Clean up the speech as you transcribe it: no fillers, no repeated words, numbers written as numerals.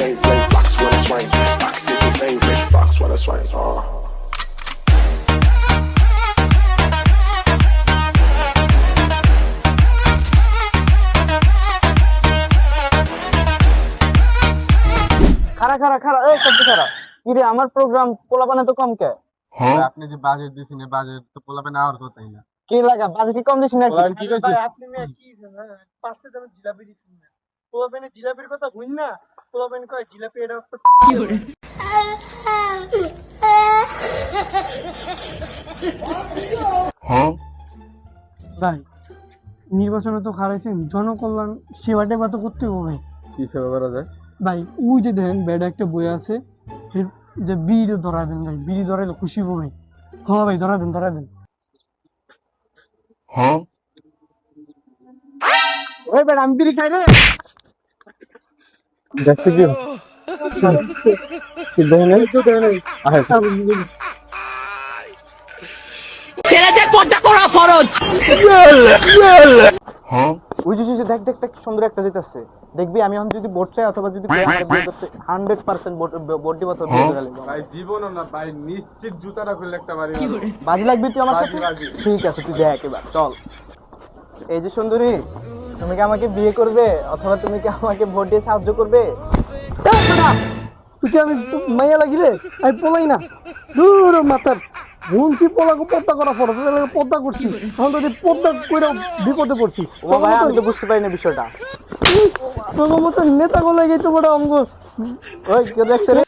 flame, flame, fox when I swing. Fox is the same, bitch, fox when I swing. খারা খারা খারা এই সব খারা কি রে আমার প্রোগ্রাম পোলাপানে তো কম কে আপনি যে বাজেট দিছেন বাজেট তো পোলাবে না আর কথাই না কি লাগা বাজে কি কম দিছ না কি কইছে আপনি মেয়ে কি পাঁচটা দামে জিলাপি দিচ্ছেন না পোলাপেনে জিলাপির কথা বুঝ না পোলাপেন কয় জিলাপি এটা কি করে ভাই নির্বাচনে তো হারাইছেন জনকল্যাণ সেবাটা কত করতে হবে ভাই কি সেবা করা যায় ভাই ওই যে দেখেন বেডে একটা বই আছে এর যে বিড়ি ধরা দেন ভাই বিড়ি ধরাইলে খুশি হবো ভাই হ্যাঁ ভাই ধরা দেন ওই বেড আমি বিড়ি খাই রে দেখতে কি কি দেয় ছেলেদের পর্দা করা ফরজ। ওই যে দেখ দেখ দেখ সুন্দর একটা যেতেছে দেখবি আমি এখন যদি ভোট চাই অথবা যদি 100% ভোট দিব তো ভাই জীবনও না ভাই নিশ্চিত জুতাটা খুললে একটা বাড়ি বাজি লাগবি তুই আমার সাথে বাজি। ঠিক আছে তুই দেখ এবার চল এই যে সুন্দরী তুমি কি আমাকে বিয়ে করবে অথবা তুমি কি আমাকে ভোট দিয়ে সাহায্য করবে তুই কি আমি মাইয়া লাগিলে আমি পোলাই না দূর মাতার বলছি পোলাকে পদ্মা করা ফরজ পদ্মা করছি এখন যদি পদ্মা করে বিপদে পড়ছি ও ভাই আমি তো বুঝতে পারি না বিষয়টা তোর মতো নেতা গুলো গেছে বড় অঙ্গ ওই কে দেখছে রে